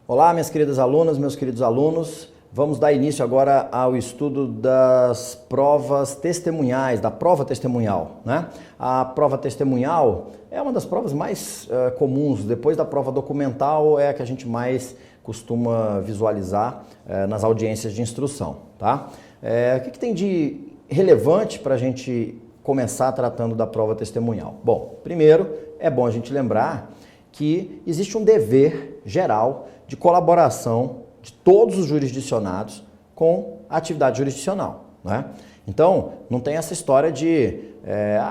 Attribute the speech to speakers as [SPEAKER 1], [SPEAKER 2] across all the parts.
[SPEAKER 1] Olá, minhas queridas alunas, meus queridos alunos. Vamos dar início agora ao estudo das provas testemunhais, da prova testemunhal, né? A prova testemunhal é uma das provas mais comuns, depois da prova documental é a que a gente mais costuma visualizar nas audiências de instrução, tá? O que tem de relevante para a gente começar tratando da prova testemunhal? Bom, primeiro é bom a gente lembrar que existe um dever geral de colaboração de todos os jurisdicionados com a atividade jurisdicional, né? Então, não tem essa história de,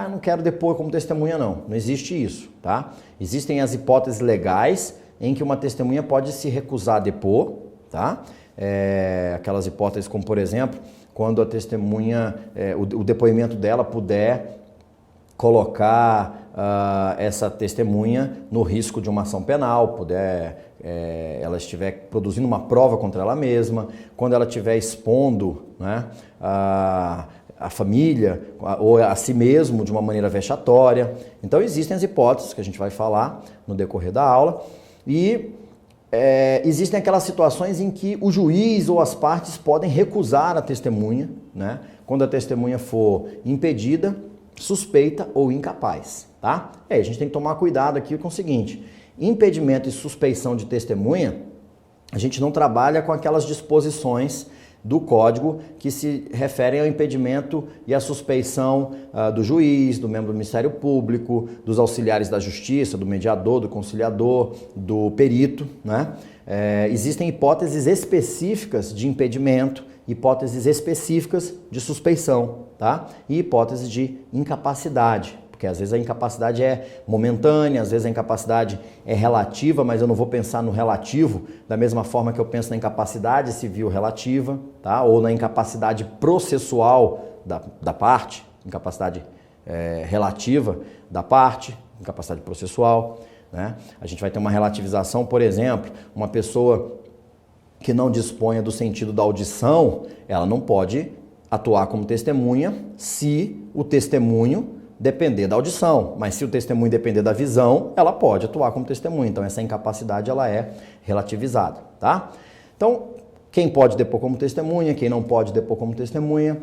[SPEAKER 1] eu não quero depor como testemunha, não. Não existe isso, tá? Existem as hipóteses legais em que uma testemunha pode se recusar a depor, tá? Aquelas hipóteses como, por exemplo, quando a testemunha, o depoimento dela puder colocar essa testemunha no risco de uma ação penal, ela estiver produzindo uma prova contra ela mesma, quando ela estiver expondo, né, a família ou a si mesmo de uma maneira vexatória. Então existem as hipóteses que a gente vai falar no decorrer da aula e existem aquelas situações em que o juiz ou as partes podem recusar a testemunha, né, quando a testemunha for impedida, suspeita ou incapaz, tá? A gente tem que tomar cuidado aqui com o seguinte: impedimento e suspeição de testemunha, a gente não trabalha com aquelas disposições do Código que se referem ao impedimento e à suspeição do juiz, do membro do Ministério Público, dos auxiliares da Justiça, do mediador, do conciliador, do perito, né? Existem hipóteses específicas de impedimento, hipóteses específicas de suspeição, tá? E hipóteses de incapacidade, porque às vezes a incapacidade é momentânea, às vezes a incapacidade é relativa, mas eu não vou pensar no relativo da mesma forma que eu penso na incapacidade civil relativa, tá? Ou na incapacidade processual da parte, incapacidade relativa da parte, incapacidade processual, né? A gente vai ter uma relativização, por exemplo, uma pessoa que não disponha do sentido da audição, ela não pode atuar como testemunha se o testemunho depender da audição, mas se o testemunho depender da visão, ela pode atuar como testemunha. Então essa incapacidade ela é relativizada, tá? Então, quem pode depor como testemunha, quem não pode depor como testemunha,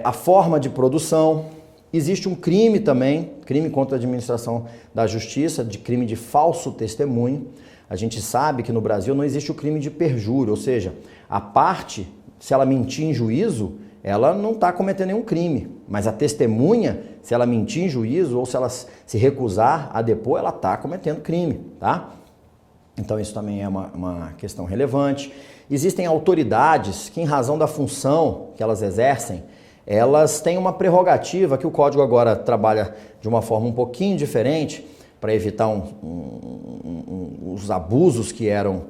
[SPEAKER 1] a forma de produção. Existe um crime também, crime contra a administração da justiça, de crime de falso testemunho. A gente sabe que no Brasil não existe o crime de perjúrio, ou seja, a parte, se ela mentir em juízo, ela não está cometendo nenhum crime, mas a testemunha, se ela mentir em juízo ou se ela se recusar a depor, ela está cometendo crime, tá? Então isso também é uma questão relevante. Existem autoridades que, em razão da função que elas exercem, elas têm uma prerrogativa que o Código agora trabalha de uma forma um pouquinho diferente para evitar os abusos que eram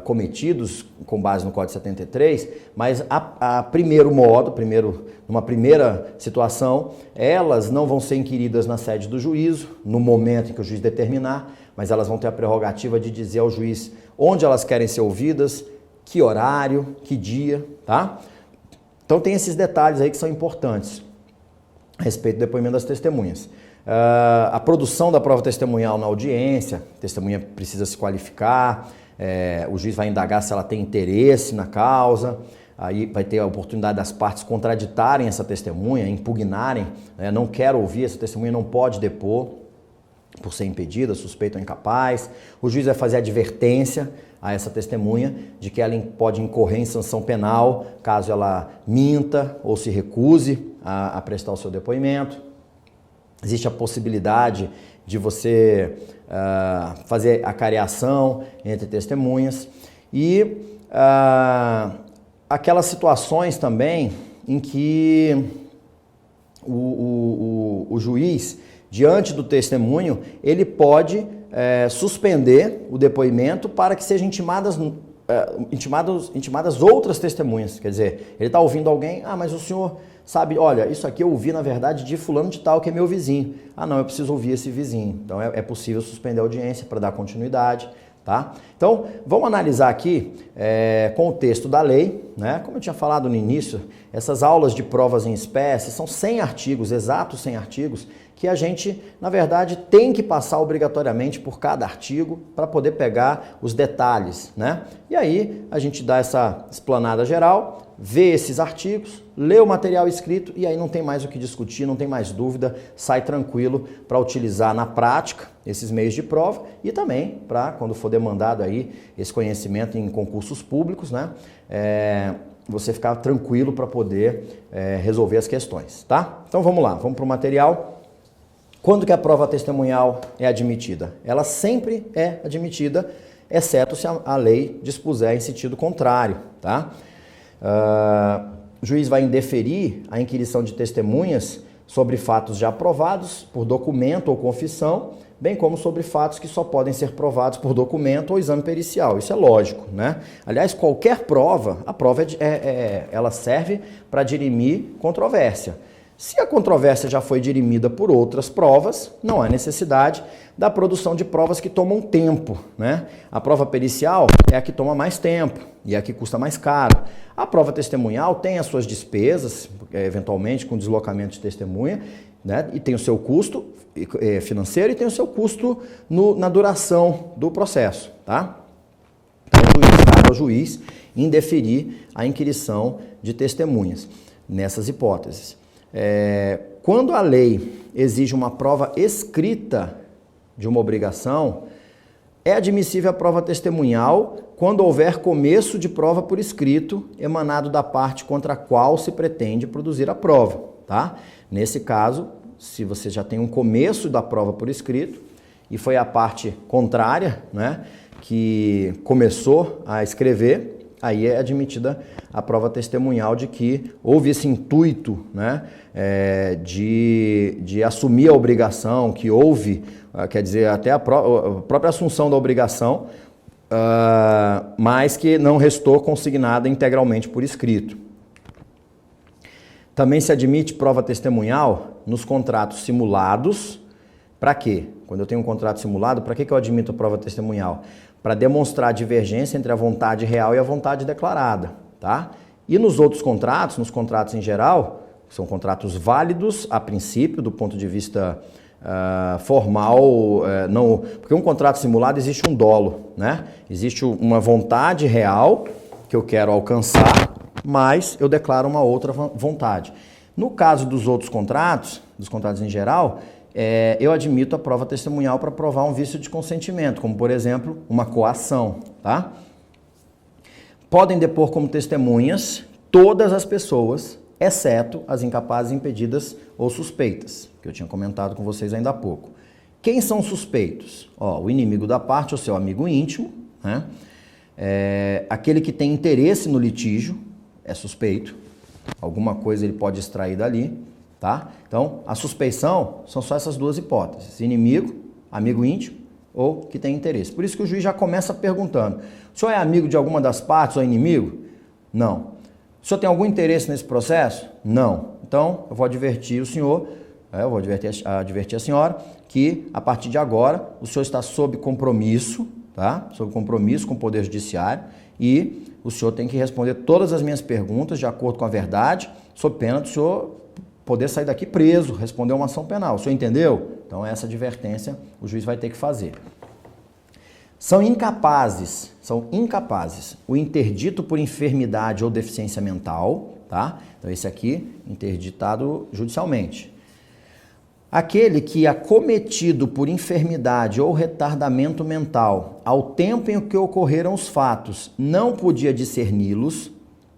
[SPEAKER 1] cometidos com base no Código 73, mas numa primeira situação, elas não vão ser inquiridas na sede do juízo, no momento em que o juiz determinar, mas elas vão ter a prerrogativa de dizer ao juiz onde elas querem ser ouvidas, que horário, que dia, tá? Então tem esses detalhes aí que são importantes a respeito do depoimento das testemunhas. A produção da prova testemunhal na audiência, a testemunha precisa se qualificar, o juiz vai indagar se ela tem interesse na causa, aí vai ter a oportunidade das partes contraditarem essa testemunha, impugnarem, não quero ouvir, essa testemunha não pode depor por ser impedida, suspeita ou incapaz. O juiz vai fazer advertência a essa testemunha de que ela pode incorrer em sanção penal caso ela minta ou se recuse a prestar o seu depoimento. Existe a possibilidade de você fazer a cariação entre testemunhas e aquelas situações também em que o juiz, diante do testemunho, ele pode suspender o depoimento para que sejam intimadas outras testemunhas. Quer dizer, ele está ouvindo alguém, mas o senhor sabe, olha, isso aqui eu ouvi na verdade de fulano de tal, que é meu vizinho. Não, eu preciso ouvir esse vizinho. Então é possível suspender a audiência para dar continuidade, tá? Então, vamos analisar aqui com o texto da lei, né? Como eu tinha falado no início, essas aulas de provas em espécie são 100 artigos, exatos 100 artigos, que a gente, na verdade, tem que passar obrigatoriamente por cada artigo para poder pegar os detalhes, né? E aí a gente dá essa explanada geral, vê esses artigos, lê o material escrito e aí não tem mais o que discutir, não tem mais dúvida, sai tranquilo para utilizar na prática esses meios de prova e também para, quando for demandado aí esse conhecimento em concursos públicos, né? Você ficar tranquilo para poder resolver as questões, tá? Então vamos lá, vamos para o material. Quando que a prova testemunhal é admitida? Ela sempre é admitida, exceto se a lei dispuser em sentido contrário, tá? O juiz vai indeferir a inquirição de testemunhas sobre fatos já provados por documento ou confissão, bem como sobre fatos que só podem ser provados por documento ou exame pericial. Isso é lógico, né? Aliás, qualquer prova, a prova ela serve para dirimir controvérsia. Se a controvérsia já foi dirimida por outras provas, não há necessidade da produção de provas que tomam tempo, né? A prova pericial é a que toma mais tempo e é a que custa mais caro. A prova testemunhal tem as suas despesas, eventualmente com deslocamento de testemunha, né? E tem o seu custo financeiro e tem o seu custo na duração do processo, tá? Então, cabe ao juiz indeferir a inquirição de testemunhas nessas hipóteses. Quando a lei exige uma prova escrita de uma obrigação, é admissível a prova testemunhal quando houver começo de prova por escrito emanado da parte contra a qual se pretende produzir a prova, tá? Nesse caso, se você já tem um começo da prova por escrito e foi a parte contrária, né, que começou a escrever, aí é admitida a prova testemunhal de que houve esse intuito, né, de assumir a obrigação, que houve, quer dizer, até a própria assunção da obrigação, mas que não restou consignada integralmente por escrito. Também se admite prova testemunhal nos contratos simulados. Para quê? Quando eu tenho um contrato simulado, para que eu admito a prova testemunhal? Para demonstrar a divergência entre a vontade real e a vontade declarada, tá? E nos outros contratos, nos contratos em geral, são contratos válidos a princípio, do ponto de vista formal, não, porque um contrato simulado existe um dolo, né? Existe uma vontade real que eu quero alcançar, mas eu declaro uma outra vontade. No caso dos outros contratos, dos contratos em geral, eu admito a prova testemunhal para provar um vício de consentimento, como, por exemplo, uma coação, tá? Podem depor como testemunhas todas as pessoas, exceto as incapazes, impedidas ou suspeitas, que eu tinha comentado com vocês ainda há pouco. Quem são suspeitos? O inimigo da parte, o seu amigo íntimo, né? Aquele que tem interesse no litígio é suspeito, alguma coisa ele pode extrair dali, tá? Então, a suspeição são só essas duas hipóteses, inimigo, amigo íntimo ou que tem interesse. Por isso que o juiz já começa perguntando, o senhor é amigo de alguma das partes ou inimigo? Não. O senhor tem algum interesse nesse processo? Não. Então, eu vou advertir o senhor, eu vou advertir a senhora que, a partir de agora, o senhor está sob compromisso, tá? Sob compromisso com o Poder Judiciário e o senhor tem que responder todas as minhas perguntas de acordo com a verdade, sob pena do senhor poder sair daqui preso, responder uma ação penal. O senhor entendeu? Então, essa advertência o juiz vai ter que fazer. São incapazes o interdito por enfermidade ou deficiência mental, tá? Então, esse aqui, interditado judicialmente. Aquele que, acometido por enfermidade ou retardamento mental, ao tempo em que ocorreram os fatos, não podia discerni-los,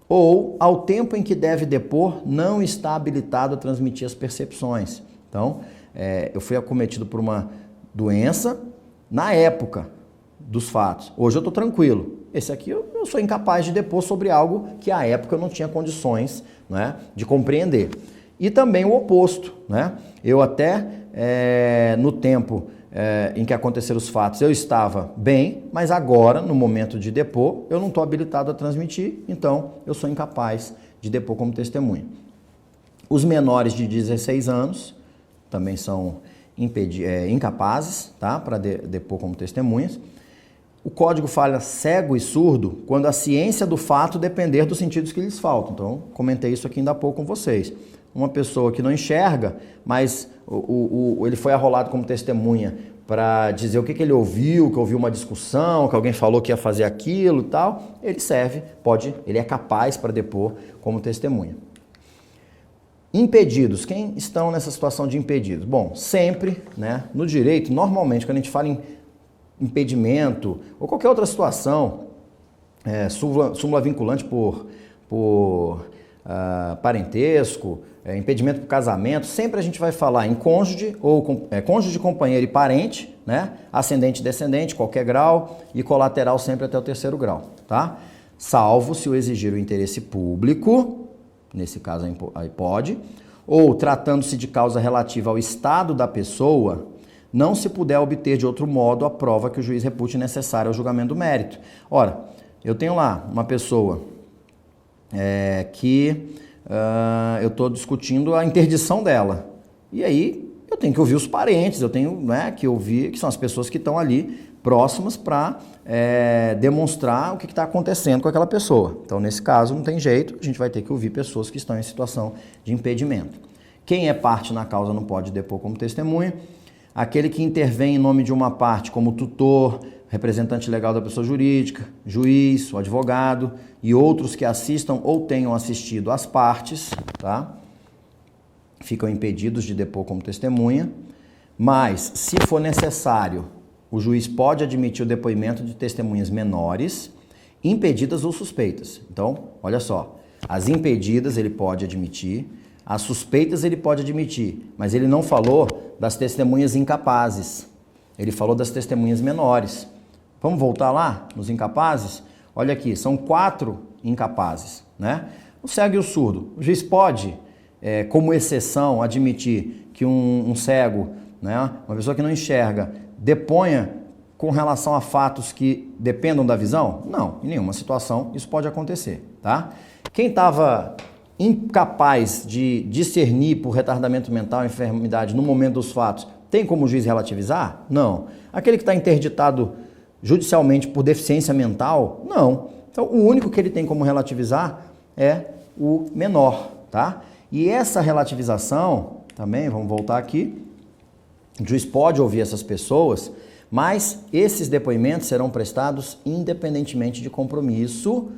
[SPEAKER 1] ou, ao tempo em que deve depor, não está habilitado a transmitir as percepções. Então, eu fui acometido por uma doença na época dos fatos. Hoje eu estou tranquilo. Esse aqui eu sou incapaz de depor sobre algo que à época eu não tinha condições, né, de compreender. E também o oposto, né? Eu até no tempo em que aconteceram os fatos eu estava bem, mas agora, no momento de depor, eu não estou habilitado a transmitir, então eu sou incapaz de depor como testemunha. Os menores de 16 anos também são incapazes, tá, para depor como testemunhas. O código fala cego e surdo quando a ciência do fato depender dos sentidos que lhes faltam. Então, comentei isso aqui ainda há pouco com vocês. Uma pessoa que não enxerga, mas ele foi arrolado como testemunha para dizer o que ele ouviu, que ouviu uma discussão, que alguém falou que ia fazer aquilo e tal, ele serve, ele é capaz para depor como testemunha. Impedidos. Quem estão nessa situação de impedidos? Bom, sempre, né, no direito, normalmente, quando a gente fala em impedimento ou qualquer outra situação, súmula vinculante por parentesco, impedimento por casamento, sempre a gente vai falar em cônjuge, ou cônjuge, companheiro e parente, né? Ascendente e descendente, qualquer grau, e colateral sempre até o 3º grau, tá? Salvo se o exigir o interesse público, nesse caso aí pode, ou tratando-se de causa relativa ao estado da pessoa, não se puder obter de outro modo a prova que o juiz repute necessária ao julgamento do mérito. Ora, eu tenho lá uma pessoa que eu estou discutindo a interdição dela. E aí eu tenho que ouvir os parentes, eu tenho, né, que ouvir, que são as pessoas que estão ali próximas para demonstrar o que está acontecendo com aquela pessoa. Então, nesse caso, não tem jeito, a gente vai ter que ouvir pessoas que estão em situação de impedimento. Quem é parte na causa não pode depor como testemunha. Aquele que intervém em nome de uma parte, como tutor, representante legal da pessoa jurídica, juiz, o advogado e outros que assistam ou tenham assistido às partes, tá? Ficam impedidos de depor como testemunha, mas, se for necessário, o juiz pode admitir o depoimento de testemunhas menores, impedidas ou suspeitas. Então, olha só, as impedidas ele pode admitir, as suspeitas ele pode admitir, mas ele não falou das testemunhas incapazes. Ele falou das testemunhas menores. Vamos voltar lá nos incapazes? Olha aqui, são 4 incapazes, né? O cego e o surdo. O juiz pode, como exceção, admitir que um cego, né, uma pessoa que não enxerga, deponha com relação a fatos que dependam da visão? Não, em nenhuma situação isso pode acontecer, tá? Quem estava incapaz de discernir por retardamento mental, enfermidade no momento dos fatos, tem como o juiz relativizar? Não. Aquele que está interditado judicialmente por deficiência mental? Não. Então, o único que ele tem como relativizar é o menor, tá? E essa relativização, também, vamos voltar aqui, o juiz pode ouvir essas pessoas, mas esses depoimentos serão prestados independentemente de compromisso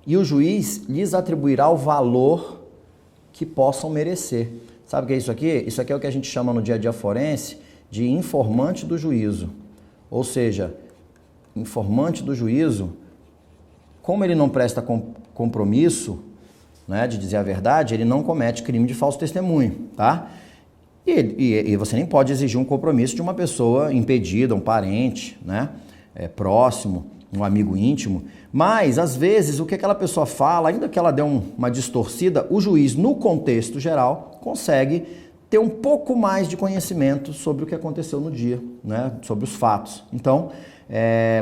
[SPEAKER 1] e o juiz lhes atribuirá o valor que possam merecer. Sabe o que é isso aqui? Isso aqui é o que a gente chama no dia a dia forense de informante do juízo. Ou seja, informante do juízo, como ele não presta compromisso, né, de dizer a verdade, ele não comete crime de falso testemunho, tá? E você nem pode exigir um compromisso de uma pessoa impedida, um parente, né, próximo, um amigo íntimo, mas às vezes o que aquela pessoa fala, ainda que ela dê uma distorcida, o juiz, no contexto geral, consegue ter um pouco mais de conhecimento sobre o que aconteceu no dia, né, sobre os fatos. Então,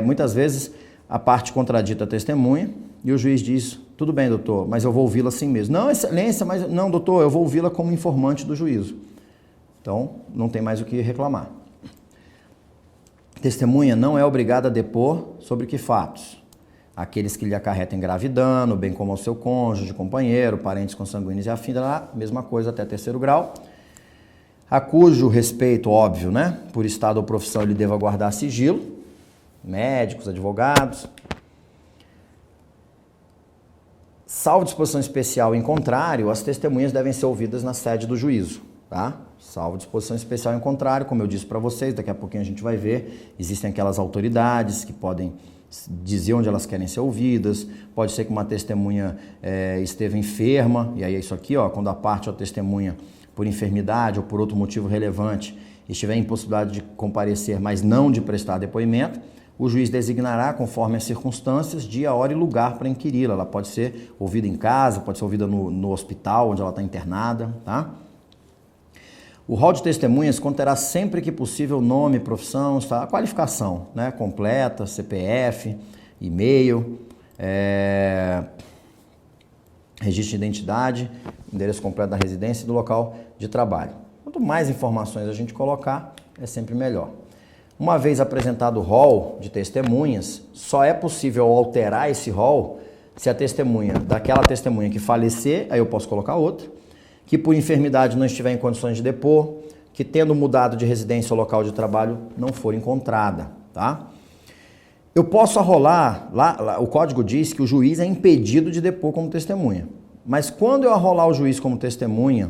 [SPEAKER 1] muitas vezes a parte contradita a testemunha e o juiz diz: tudo bem, doutor, mas eu vou ouvi-la assim mesmo. Não, excelência, mas não, doutor, eu vou ouvi-la como informante do juízo. Então, não tem mais o que reclamar. Testemunha não é obrigada a depor sobre que fatos? Aqueles que lhe acarretem grave dano, bem como ao seu cônjuge, companheiro, parentes consanguíneos e afins, mesma coisa até 3º grau. A cujo respeito, óbvio, né, por estado ou profissão ele deva guardar sigilo, médicos, advogados. Salvo disposição especial em contrário, as testemunhas devem ser ouvidas na sede do juízo, tá? Salvo disposição especial em contrário, como eu disse para vocês, daqui a pouquinho a gente vai ver, existem aquelas autoridades que podem dizer onde elas querem ser ouvidas, pode ser que uma testemunha esteve enferma, e aí é isso aqui, ó, quando a parte ou a testemunha, por enfermidade ou por outro motivo relevante, estiver em impossibilidade de comparecer, mas não de prestar depoimento, o juiz designará, conforme as circunstâncias, dia, hora e lugar para inquiri-la. Ela pode ser ouvida em casa, pode ser ouvida no hospital, onde ela está internada, tá? O rol de testemunhas conterá sempre que possível nome, profissão, a qualificação, né, completa, CPF, e-mail, registro de identidade, endereço completo da residência e do local de trabalho. Quanto mais informações a gente colocar, é sempre melhor. Uma vez apresentado o rol de testemunhas, só é possível alterar esse rol se a testemunha, daquela testemunha que falecer, aí eu posso colocar outra, que por enfermidade não estiver em condições de depor, que tendo mudado de residência ou local de trabalho não for encontrada, tá? Eu posso arrolar, lá o código diz que o juiz é impedido de depor como testemunha, mas quando eu arrolar o juiz como testemunha,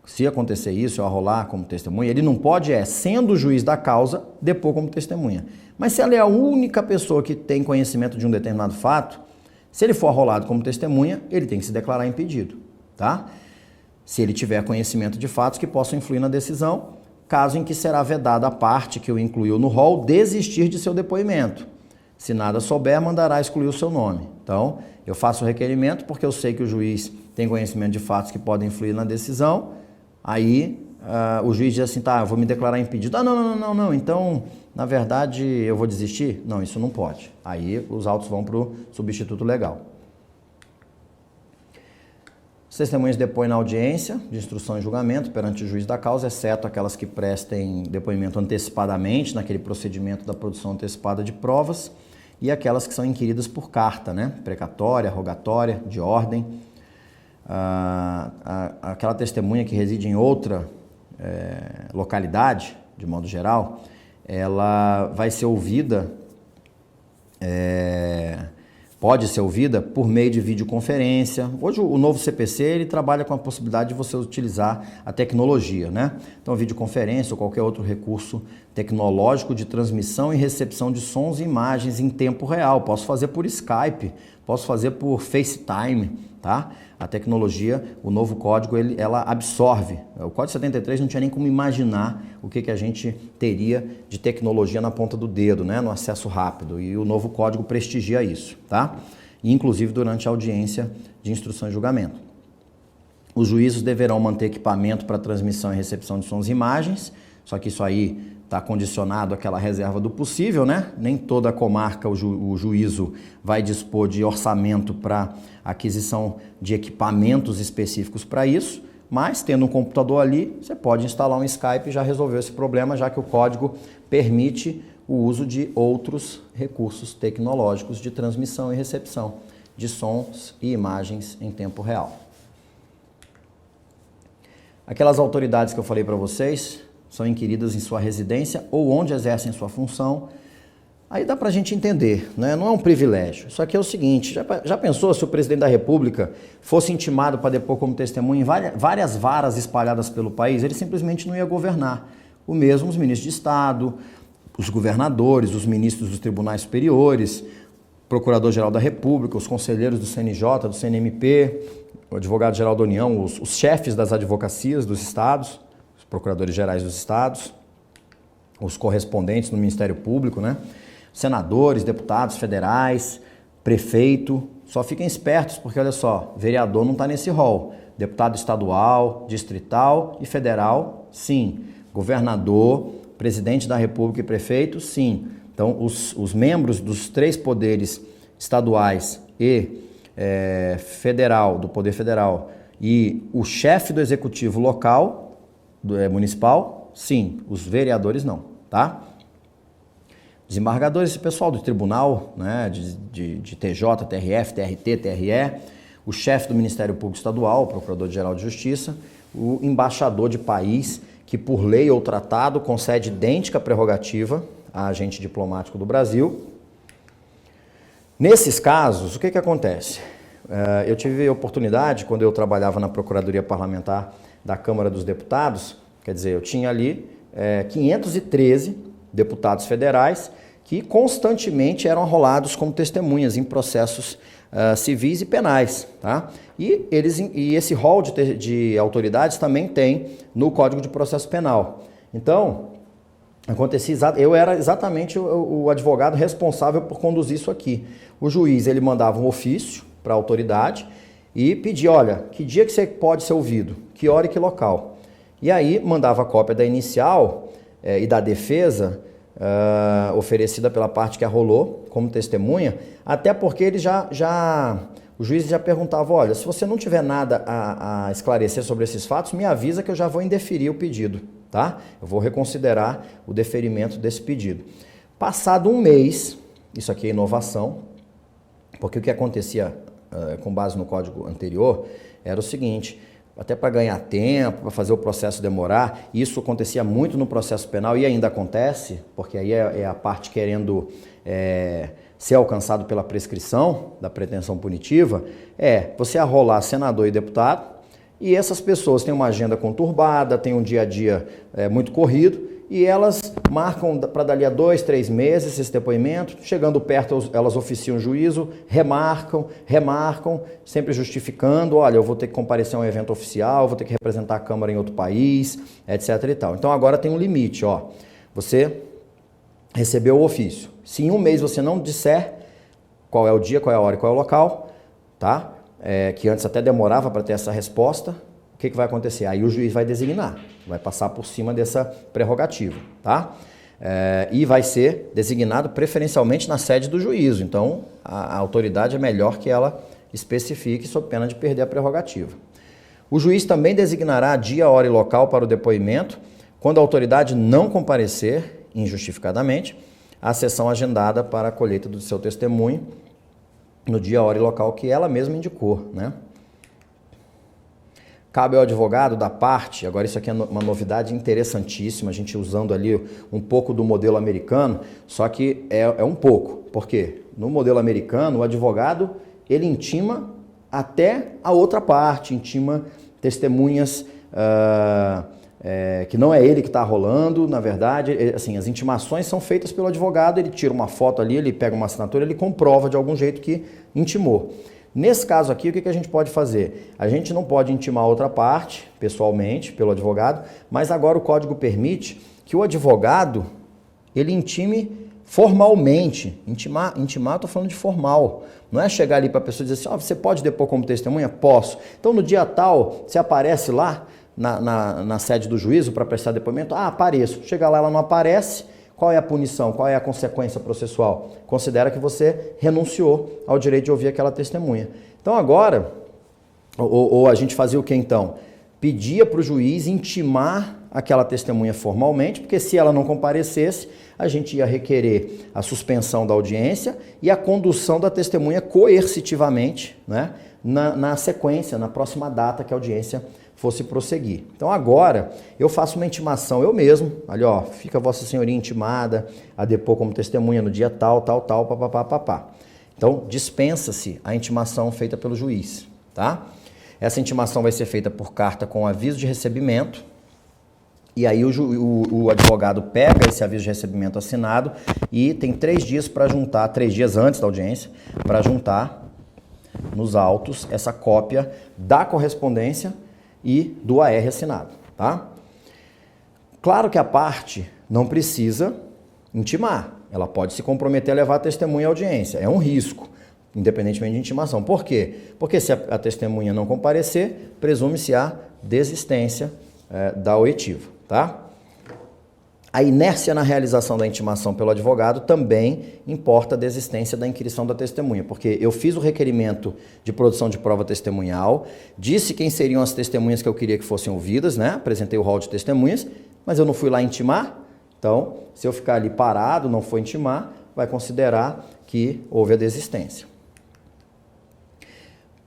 [SPEAKER 1] se acontecer isso, eu arrolar como testemunha, ele não pode, sendo o juiz da causa, depor como testemunha. Mas se ela é a única pessoa que tem conhecimento de um determinado fato, se ele for arrolado como testemunha, ele tem que se declarar impedido, tá? Se ele tiver conhecimento de fatos que possam influir na decisão, caso em que será vedada a parte que o incluiu no rol desistir de seu depoimento. Se nada souber, mandará excluir o seu nome. Então, eu faço o requerimento porque eu sei que o juiz tem conhecimento de fatos que podem influir na decisão. Aí o juiz diz assim, tá, eu vou me declarar impedido. Ah, não, então, na verdade, eu vou desistir? Não, isso não pode. Aí os autos vão para o substituto legal. As testemunhas depõem na audiência de instrução e julgamento perante o juiz da causa, exceto aquelas que prestem depoimento antecipadamente, naquele procedimento da produção antecipada de provas, e aquelas que são inquiridas por carta, né? Precatória, rogatória, de ordem. Aquela testemunha que reside em outra localidade, de modo geral, ela vai ser ouvida, pode ser ouvida por meio de videoconferência. Hoje o novo CPC ele trabalha com a possibilidade de você utilizar a tecnologia, né? Então videoconferência ou qualquer outro recurso tecnológico de transmissão e recepção de sons e imagens em tempo real. Posso fazer por Skype, posso fazer por FaceTime, tá? A tecnologia, o novo código, ela absorve. O Código 73 não tinha nem como imaginar o que a gente teria de tecnologia na ponta do dedo, né? No acesso rápido. E o novo código prestigia isso, tá? E, inclusive durante a audiência de instrução e julgamento. Os juízos deverão manter equipamento para transmissão e recepção de sons e imagens, só que isso aí está condicionado àquela reserva do possível, né? Nem toda comarca o juízo vai dispor de orçamento para aquisição de equipamentos específicos para isso, mas tendo um computador ali, você pode instalar um Skype e já resolveu esse problema, já que o código permite o uso de outros recursos tecnológicos de transmissão e recepção de sons e imagens em tempo real. Aquelas autoridades que eu falei para vocês são inquiridas em sua residência ou onde exercem sua função. Aí dá para a gente entender, né? Não é um privilégio. Isso aqui é o seguinte, já pensou se o presidente da República fosse intimado para depor como testemunha em várias varas espalhadas pelo país? Ele simplesmente não ia governar. O mesmo os ministros de Estado, os governadores, os ministros dos tribunais superiores, Procurador-Geral da República, os conselheiros do CNJ, do CNMP, o Advogado-Geral da União, os chefes das advocacias dos estados, os procuradores gerais dos estados, os correspondentes no Ministério Público, né? Senadores, deputados federais, prefeito, só fiquem espertos porque, olha só, vereador não está nesse rol. Deputado estadual, distrital e federal, sim. Governador, presidente da República e prefeito, sim. Então, os membros dos três poderes estaduais e federal, do Poder Federal, e o chefe do executivo local, municipal, sim. Os vereadores não, tá? Desembargadores, esse pessoal do tribunal, né, de TJ, TRF, TRT, TRE, o chefe do Ministério Público Estadual, o Procurador-Geral de Justiça, o embaixador de país que, por lei ou tratado, concede idêntica prerrogativa a agente diplomático do Brasil. Nesses casos, o que acontece? Eu tive a oportunidade, quando eu trabalhava na Procuradoria Parlamentar da Câmara dos Deputados, quer dizer, eu tinha ali 513 deputados federais que constantemente eram arrolados como testemunhas em processos civis e penais, tá? E esse rol de autoridades também tem no Código de Processo Penal. Então, eu era exatamente o advogado responsável por conduzir isso aqui. O juiz, ele mandava um ofício para a autoridade e pedia, olha, que dia que você pode ser ouvido, que hora e que local. E aí mandava a cópia da inicial e da defesa oferecida pela parte que arrolou como testemunha, até porque ele o juiz já perguntava, olha, se você não tiver nada a esclarecer sobre esses fatos, me avisa que eu já vou indeferir o pedido, tá? Eu vou reconsiderar o deferimento desse pedido. Passado um mês, isso aqui é inovação, porque o que acontecia com base no código anterior era o seguinte: até para ganhar tempo, para fazer o processo demorar, isso acontecia muito no processo penal e ainda acontece, porque aí é a parte querendo ser alcançado pela prescrição da pretensão punitiva, você arrolar senador e deputado, e essas pessoas têm uma agenda conturbada, têm um dia a dia muito corrido, e elas marcam para dali a 2, 3 meses esse depoimento, chegando perto elas oficiam o juízo, remarcam, sempre justificando, olha, eu vou ter que comparecer a um evento oficial, vou ter que representar a Câmara em outro país, etc e tal. Então agora tem um limite, você recebeu o ofício. Se em um mês você não disser qual é o dia, qual é a hora e qual é o local, tá? Que antes até demorava para ter essa resposta, o que vai acontecer? Aí o juiz vai designar, vai passar por cima dessa prerrogativa, tá? E vai ser designado preferencialmente na sede do juízo. Então, a autoridade é melhor que ela especifique sob pena de perder a prerrogativa. O juiz também designará dia, hora e local para o depoimento quando a autoridade não comparecer injustificadamente à sessão agendada para a colheita do seu testemunho no dia, hora e local que ela mesma indicou, né? Cabe ao advogado da parte, agora isso aqui é uma novidade interessantíssima, a gente usando ali um pouco do modelo americano, só que é um pouco. Por quê? No modelo americano, o advogado, ele intima até a outra parte, intima testemunhas que não é ele que está rolando, na verdade, assim, as intimações são feitas pelo advogado, ele tira uma foto ali, ele pega uma assinatura, ele comprova de algum jeito que intimou. Nesse caso aqui, o que a gente pode fazer? A gente não pode intimar outra parte, pessoalmente, pelo advogado, mas agora o código permite que o advogado, ele intime formalmente. Intimar, eu estou falando de formal. Não é chegar ali para a pessoa e dizer assim, você pode depor como testemunha? Posso. Então, no dia tal, você aparece lá na sede do juízo para prestar depoimento? Apareço. Chega lá, ela não aparece. Qual é a punição? Qual é a consequência processual? Considera que você renunciou ao direito de ouvir aquela testemunha. Então agora, ou a gente fazia o que então? Pedia para o juiz intimar aquela testemunha formalmente, porque se ela não comparecesse, a gente ia requerer a suspensão da audiência e a condução da testemunha coercitivamente, né, na sequência, na próxima data que a audiência fosse prosseguir. Então agora eu faço uma intimação eu mesmo, ali fica Vossa Senhoria intimada a depor como testemunha no dia tal, papapá. Então dispensa-se a intimação feita pelo juiz, tá? Essa intimação vai ser feita por carta com aviso de recebimento, e aí o advogado pega esse aviso de recebimento assinado e tem 3 dias para juntar, 3 dias antes da audiência, para juntar nos autos essa cópia da correspondência e do AR assinado, tá? Claro que a parte não precisa intimar, ela pode se comprometer a levar a testemunha à audiência, é um risco, independentemente de intimação. Por quê? Porque se a testemunha não comparecer, presume-se a desistência da oitiva, tá? A inércia na realização da intimação pelo advogado também importa a desistência da inquirição da testemunha, porque eu fiz o requerimento de produção de prova testemunhal, disse quem seriam as testemunhas que eu queria que fossem ouvidas, né? Apresentei o rol de testemunhas, mas eu não fui lá intimar, então, se eu ficar ali parado, não for intimar, vai considerar que houve a desistência.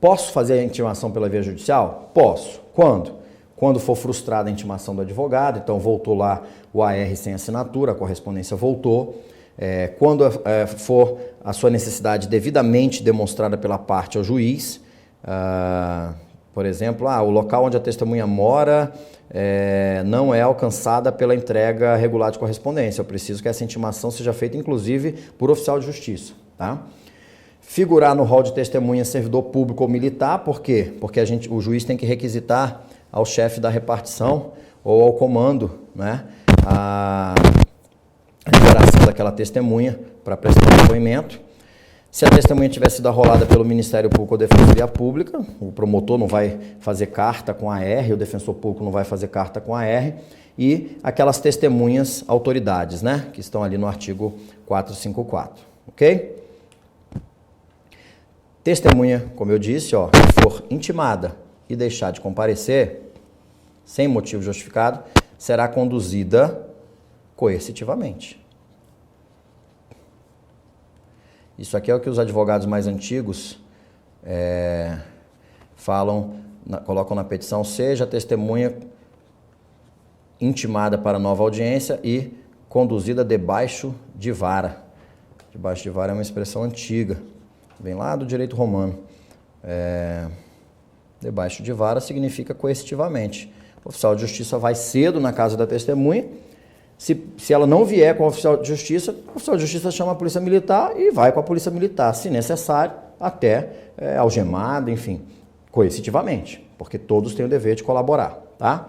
[SPEAKER 1] Posso fazer a intimação pela via judicial? Posso. Quando? Quando for frustrada a intimação do advogado, então voltou lá o AR sem assinatura, a correspondência voltou. Quando for a sua necessidade devidamente demonstrada pela parte ao juiz, por exemplo, o local onde a testemunha mora não é alcançada pela entrega regular de correspondência. Eu preciso que essa intimação seja feita, inclusive, por oficial de justiça, tá? Figurar no rol de testemunha servidor público ou militar, por quê? Porque o juiz tem que requisitar ao chefe da repartição ou ao comando, né, a liberação daquela testemunha para prestar depoimento. Se a testemunha tiver sido arrolada pelo Ministério Público ou Defensoria Pública, o promotor não vai fazer carta com a AR, o defensor público não vai fazer carta com a AR, e aquelas testemunhas autoridades, né, que estão ali no artigo 454, ok? Testemunha, como eu disse, que for intimada e deixar de comparecer sem motivo justificado, será conduzida coercitivamente. Isso aqui é o que os advogados mais antigos colocam na petição: seja a testemunha intimada para nova audiência e conduzida debaixo de vara. Debaixo de vara é uma expressão antiga, vem lá do direito romano. Debaixo de vara significa coercitivamente. O oficial de justiça vai cedo na casa da testemunha. Se ela não vier com o oficial de justiça chama a polícia militar e vai com a polícia militar, se necessário, até algemada, enfim, coercitivamente, porque todos têm o dever de colaborar, tá?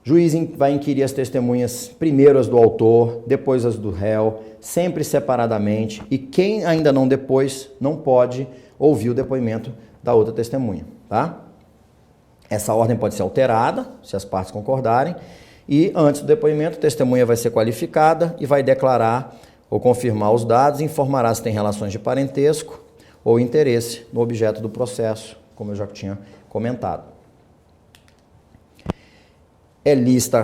[SPEAKER 1] Juiz vai inquirir as testemunhas, primeiro as do autor, depois as do réu, sempre separadamente, e quem ainda não depôs não pode ouvir o depoimento da outra testemunha, tá? Essa ordem pode ser alterada, se as partes concordarem, e antes do depoimento, a testemunha vai ser qualificada e vai declarar ou confirmar os dados e informará se tem relações de parentesco ou interesse no objeto do processo, como eu já tinha comentado. É lícito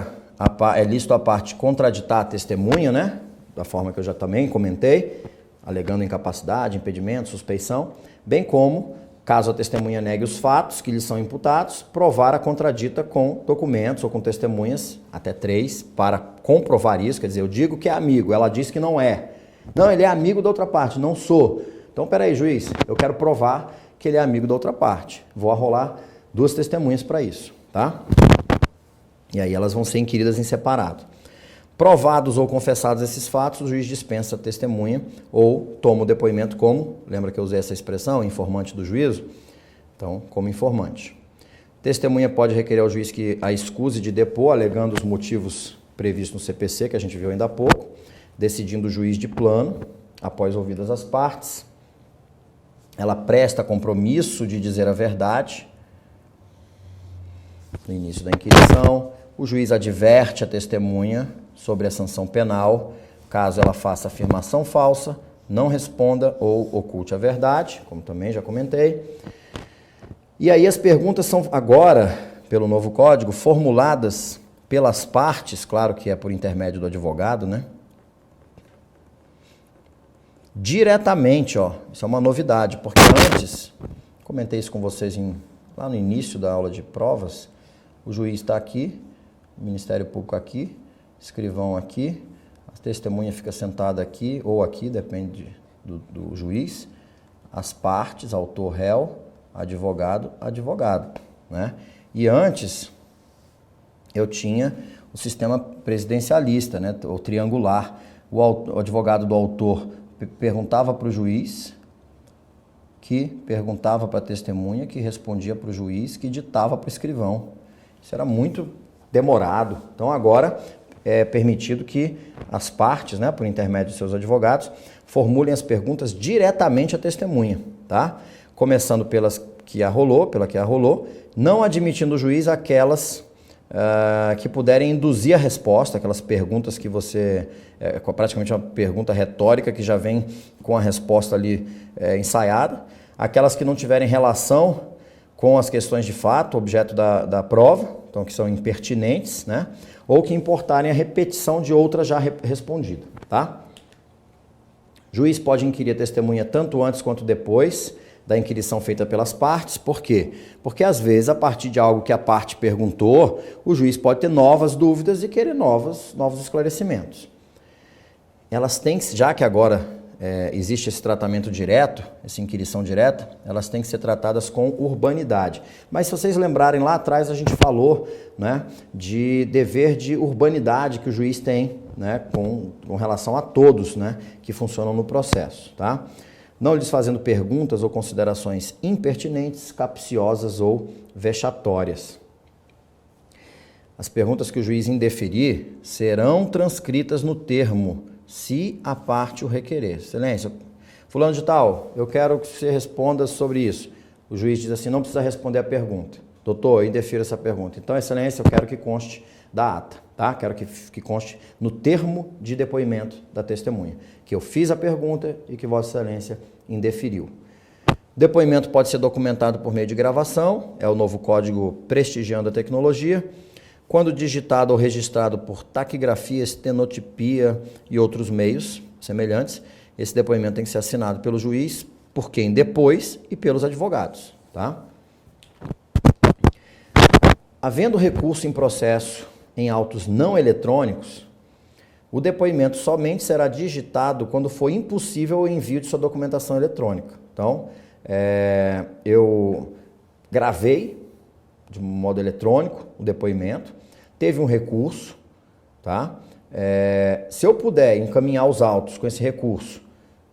[SPEAKER 1] a parte contraditar a testemunha, né? Da forma que eu já também comentei, alegando incapacidade, impedimento, suspeição, bem como, caso a testemunha negue os fatos que lhe são imputados, provar a contradita com documentos ou com testemunhas, até 3, para comprovar isso. Quer dizer, eu digo que é amigo, ela diz que não é. Não, ele é amigo da outra parte, não sou. Então, peraí, juiz, eu quero provar que ele é amigo da outra parte. Vou arrolar 2 testemunhas para isso, tá? E aí elas vão ser inquiridas em separado. Provados ou confessados esses fatos, o juiz dispensa a testemunha ou toma o depoimento como, lembra que eu usei essa expressão, informante do juízo? Então, como informante. Testemunha pode requerer ao juiz que a escuse de depor, alegando os motivos previstos no CPC, que a gente viu ainda há pouco, decidindo o juiz de plano, após ouvidas as partes. Ela presta compromisso de dizer a verdade no início da inquirição. O juiz adverte a testemunha sobre a sanção penal, caso ela faça afirmação falsa, não responda ou oculte a verdade, como também já comentei. E aí as perguntas são agora, pelo novo código, formuladas pelas partes, claro que é por intermédio do advogado, né? Diretamente, ó, isso é uma novidade, porque antes, comentei isso com vocês lá no início da aula de provas, o juiz está aqui, o Ministério Público aqui, escrivão aqui, a testemunha fica sentada aqui ou aqui, depende do juiz, as partes, autor, réu, advogado, né? E antes eu tinha o sistema presidencialista, né, ou triangular. O advogado do autor perguntava para o juiz, que perguntava para a testemunha, que respondia para o juiz, que ditava para o escrivão. Isso era muito demorado. Então agora é permitido que as partes, né, por intermédio de seus advogados, formulem as perguntas diretamente à testemunha, tá? Começando pela que arrolou, não admitindo o juiz aquelas que puderem induzir a resposta, aquelas perguntas que você, praticamente uma pergunta retórica que já vem com a resposta ali ensaiada, aquelas que não tiverem relação com as questões de fato, objeto da prova, então que são impertinentes, né? Ou que importarem a repetição de outra já respondida, tá? Juiz pode inquirir a testemunha tanto antes quanto depois da inquirição feita pelas partes. Por quê? Porque às vezes, a partir de algo que a parte perguntou, o juiz pode ter novas dúvidas e querer novos esclarecimentos. Elas têm que, já que agora existe esse tratamento direto, essa inquirição direta, elas têm que ser tratadas com urbanidade. Mas se vocês lembrarem, lá atrás a gente falou, né, de dever de urbanidade que o juiz tem, né, com relação a todos, né, que funcionam no processo, tá? Não lhes fazendo perguntas ou considerações impertinentes, capciosas ou vexatórias. As perguntas que o juiz indeferir serão transcritas no termo, se a parte o requerer. Excelência, fulano de tal, eu quero que você responda sobre isso. O juiz diz assim, não precisa responder a pergunta. Doutor, eu indefiro essa pergunta. Então, excelência, eu quero que conste da ata, tá? Quero que conste no termo de depoimento da testemunha, que eu fiz a pergunta e que Vossa Excelência indeferiu. Depoimento pode ser documentado por meio de gravação, é o novo código prestigiando a tecnologia. quando digitado ou registrado por taquigrafia, estenotipia e outros meios semelhantes, esse depoimento tem que ser assinado pelo juiz, por quem depois e pelos advogados, tá? Havendo recurso em processo em autos não eletrônicos, o depoimento somente será digitado quando for impossível o envio de sua documentação eletrônica. Então, eu gravei de modo eletrônico o depoimento, teve um recurso, tá? Se eu puder encaminhar os autos com esse recurso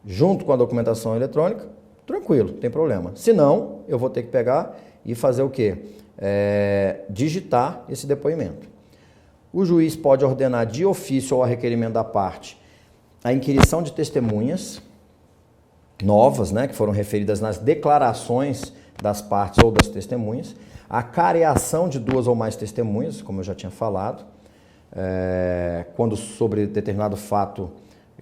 [SPEAKER 1] junto com a documentação eletrônica, tranquilo, não tem problema. Se não, eu vou ter que pegar e fazer o quê? Digitar esse depoimento. O juiz pode ordenar de ofício ou a requerimento da parte a inquirição de testemunhas novas, né, que foram referidas nas declarações das partes ou das testemunhas, a careação de 2 ou mais testemunhas, como eu já tinha falado, quando sobre determinado fato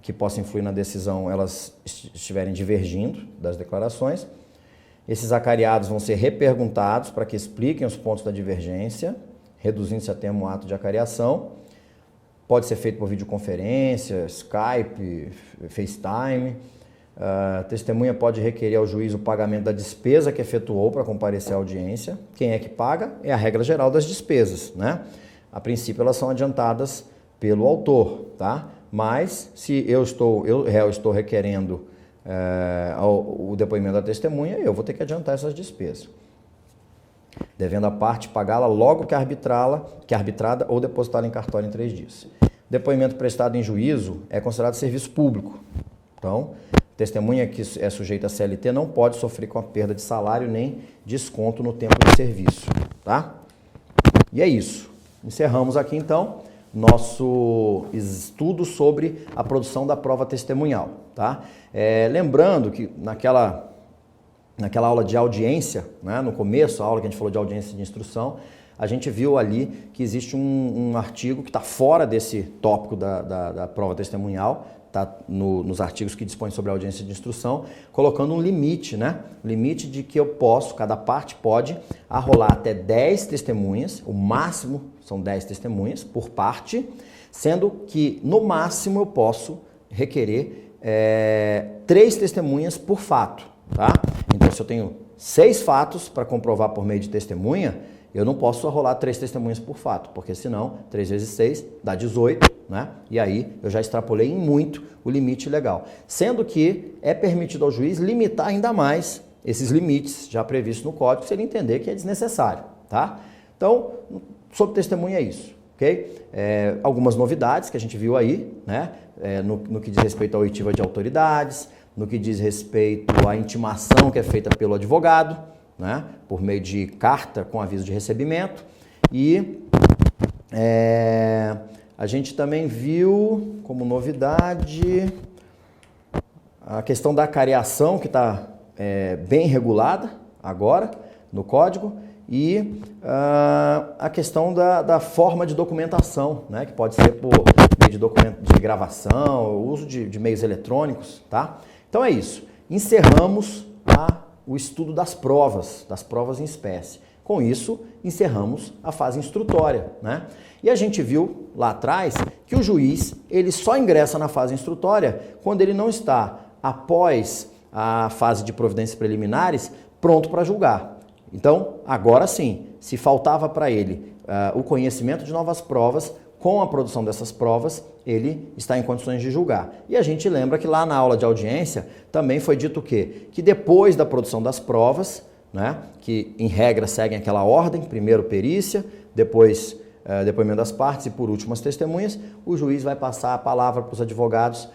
[SPEAKER 1] que possa influir na decisão elas estiverem divergindo das declarações. Esses acareados vão ser reperguntados para que expliquem os pontos da divergência, reduzindo-se a termo ato de acareação. Pode ser feito por videoconferência, Skype, FaceTime. A testemunha pode requerer ao juiz o pagamento da despesa que efetuou para comparecer à audiência. Quem é que paga? É a regra geral das despesas, né? A princípio elas são adiantadas pelo autor, tá? Mas se eu réu, estou requerendo o depoimento da testemunha, eu vou ter que adiantar essas despesas, devendo a parte pagá-la logo que arbitrada ou depositada em cartório em 3 dias. Depoimento prestado em juízo é considerado serviço público. Então, testemunha que é sujeita a CLT não pode sofrer com a perda de salário nem desconto no tempo de serviço, tá? E é isso. Encerramos aqui, então, nosso estudo sobre a produção da prova testemunhal, tá? Lembrando que naquela aula de audiência, né, no começo, a aula que a gente falou de audiência de instrução, a gente viu ali que existe um artigo que está fora desse tópico da prova testemunhal, está nos artigos que dispõem sobre a audiência de instrução, colocando um limite, né? Limite de que cada parte pode arrolar até 10 testemunhas, o máximo são 10 testemunhas por parte, sendo que no máximo eu posso requerer 3 testemunhas por fato, tá? Então, se eu tenho 6 fatos para comprovar por meio de testemunha, eu não posso arrolar 3 testemunhas por fato, porque senão 3 vezes 6 dá 18, né? E aí eu já extrapolei em muito o limite legal. Sendo que é permitido ao juiz limitar ainda mais esses limites já previstos no código, se ele entender que é desnecessário, tá? Então, sobre testemunha é isso, ok? Algumas novidades que a gente viu aí, né? No que diz respeito à oitiva de autoridades, no que diz respeito à intimação que é feita pelo advogado, né, por meio de carta com aviso de recebimento. E a gente também viu como novidade a questão da acareação, que está bem regulada agora no código, e a questão da forma de documentação, né, que pode ser por meio de documento de gravação, o uso de meios eletrônicos, tá? Então é isso. Encerramos o estudo das provas em espécie. Com isso, encerramos a fase instrutória, né? E a gente viu lá atrás que o juiz, ele só ingressa na fase instrutória quando ele não está, após a fase de providências preliminares, pronto para julgar. Então, agora sim, se faltava para ele o conhecimento de novas provas, com a produção dessas provas, ele está em condições de julgar. E a gente lembra que lá na aula de audiência também foi dito o quê? Que depois da produção das provas, né, que em regra seguem aquela ordem, primeiro perícia, depois depoimento das partes e por último as testemunhas, o juiz vai passar a palavra para os advogados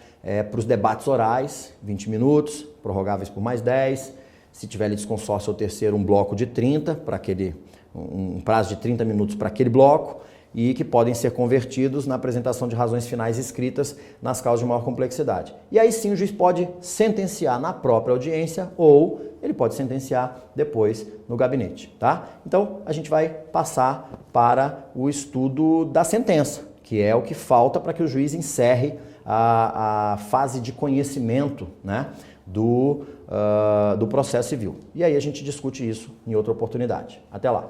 [SPEAKER 1] para os debates orais, 20 minutos, prorrogáveis por mais 10, se tiver litisconsórcio ou terceiro, um bloco de 30, um prazo de 30 minutos para aquele bloco, e que podem ser convertidos na apresentação de razões finais escritas nas causas de maior complexidade. E aí sim o juiz pode sentenciar na própria audiência ou ele pode sentenciar depois no gabinete, tá? Então a gente vai passar para o estudo da sentença, que é o que falta para que o juiz encerre a fase de conhecimento, né, do processo civil. E aí a gente discute isso em outra oportunidade. Até lá!